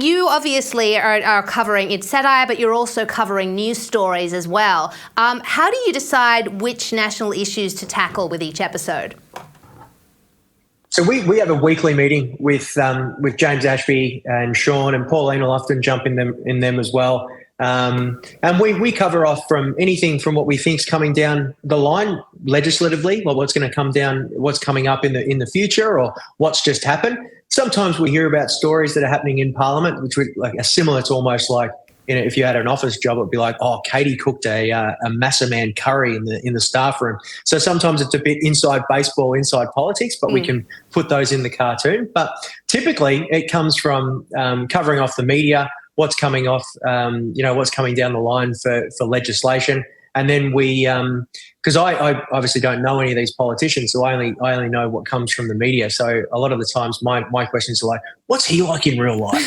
you obviously are covering it's satire, but you're also covering news stories as well. How do you decide which national issues to tackle with each episode? So we have a weekly meeting with James Ashby and Sean, and Pauline will often jump in them as well. And we cover off from anything from what we think is coming down the line legislatively, or what's going to come down, what's coming up in the future, or what's just happened. Sometimes we hear about stories that are happening in Parliament, which are similar to almost like, if you had an office job, it'd be like, oh, Katie cooked a Massaman curry in the staff room. So sometimes it's a bit inside baseball, inside politics, but we can put those in the cartoon. But typically it comes from covering off the media, what's coming off, what's coming down the line for legislation. And then we, because I obviously don't know any of these politicians, so I only know what comes from the media. So a lot of the times my questions are like, what's he like in real life?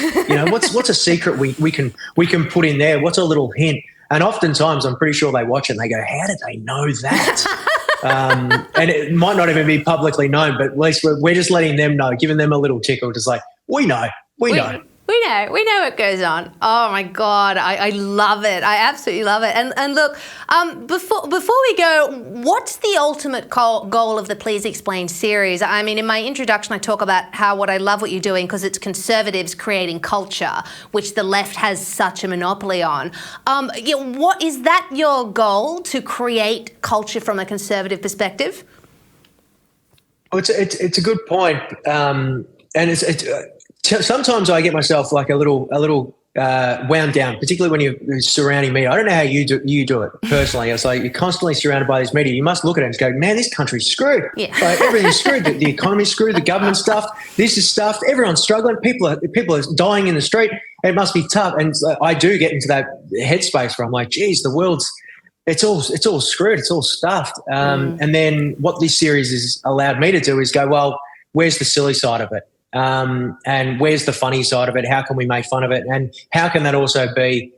What's a secret we can put in there? What's a little hint? And oftentimes I'm pretty sure they watch it and they go, how did they know that? And it might not even be publicly known, but at least we're just letting them know, giving them a little tickle, just like, we know. We know what goes on. Oh my God, I love it. I absolutely love it. And look, before we go, what's the ultimate goal of the Please Explain series? I mean, in my introduction, I talk about what I love what you're doing because it's conservatives creating culture, which the left has such a monopoly on. What is that your goal, to create culture from a conservative perspective? Well, it's a good point, and it's. Sometimes I get myself like a little wound down, particularly when you're surrounding media. I don't know how you do it personally. It's like you're constantly surrounded by this media. You must look at it and go, man, this country's screwed. Yeah. Like, everything's screwed. The economy's screwed. The government's stuffed. This is stuffed. Everyone's struggling. People are dying in the street. It must be tough. And I do get into that headspace where I'm like, geez, the world's it's all screwed. It's all stuffed. And then what this series has allowed me to do is go, well, where's the silly side of it? And where's the funny side of it? How can we make fun of it? And how can that also be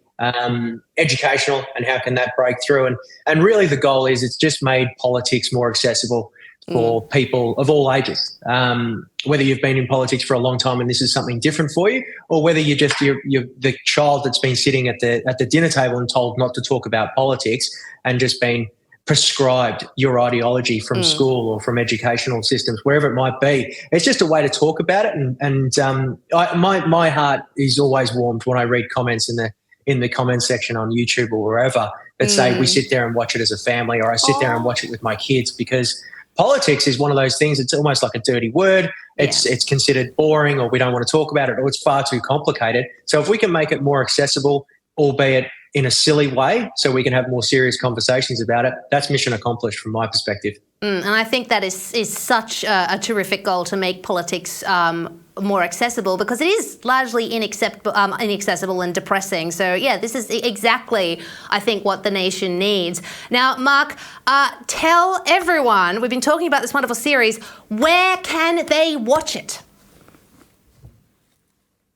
educational, and how can that break through? And really the goal is it's just made politics more accessible for people of all ages, whether you've been in politics for a long time and this is something different for you, or whether you're the child that's been sitting at the dinner table and told not to talk about politics and just been prescribed your ideology from school or from educational systems, wherever it might be. It's just a way to talk about it. And my heart is always warmed when I read comments in the comments section on YouTube or wherever that say we sit there and watch it as a family, or I sit there and watch it with my kids, because politics is one of those things. It's almost like a dirty word. It's considered boring, or we don't want to talk about it, or it's far too complicated. So if we can make it more accessible, albeit in a silly way, so we can have more serious conversations about it, that's mission accomplished from my perspective. And I think that is such a terrific goal, to make politics more accessible, because it is largely inaccessible and depressing. So, yeah, this is exactly, I think, what the nation needs. Now, Mark, tell everyone, we've been talking about this wonderful series, where can they watch it?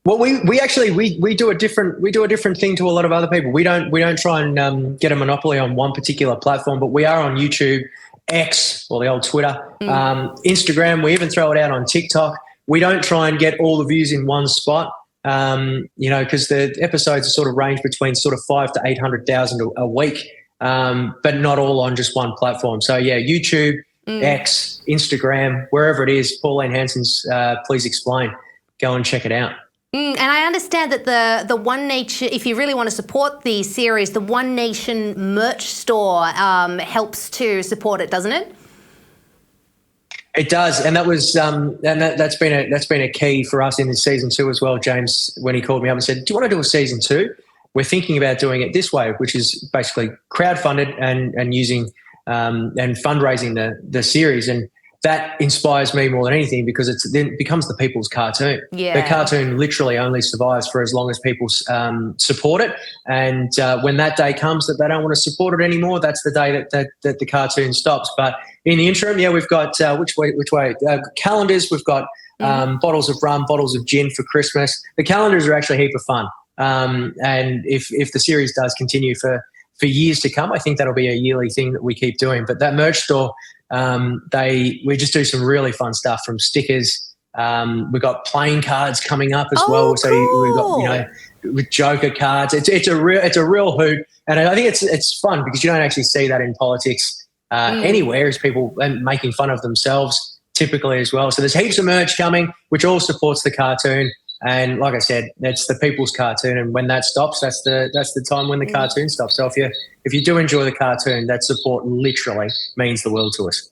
Well, we actually do a different thing to a lot of other people. We don't try and get a monopoly on one particular platform, but we are on YouTube, X, or the old Twitter, Instagram. We even throw it out on TikTok. We don't try and get all the views in one spot, because the episodes are sort of range between sort of 500,000 to 800,000 a week, but not all on just one platform. So yeah, YouTube, X, Instagram, wherever it is. Pauline Hanson's Please Explain. Go and check it out. And I understand that the One Nation, if you really want to support the series, the One Nation merch store helps to support it, doesn't it? It does, and that was that's been a key for us in this season 2 as well. James, when he called me up and said, "Do you want to do a season 2? We're thinking about doing it this way," which is basically crowdfunded and using and fundraising the series. And that inspires me more than anything, because then it becomes the people's cartoon. Yeah. The cartoon literally only survives for as long as people support it. And when that day comes that they don't want to support it anymore, that's the day that the cartoon stops. But in the interim, yeah, we've got which way calendars. We've got bottles of rum, bottles of gin for Christmas. The calendars are actually a heap of fun. And if the series does continue for years to come, I think that'll be a yearly thing that we keep doing. But that merch store, we just do some really fun stuff, from stickers We've got playing cards coming up as Oh, well. So we've got, cool. with Joker cards. It's a real hoot, and I think it's fun because you don't actually see that in politics anywhere. Is people making fun of themselves typically as well. So there's heaps of merch coming, which all supports the cartoon. And like I said, it's the people's cartoon, and when that stops, that's the time when the cartoon stops. So if you do enjoy the cartoon, that support literally means the world to us.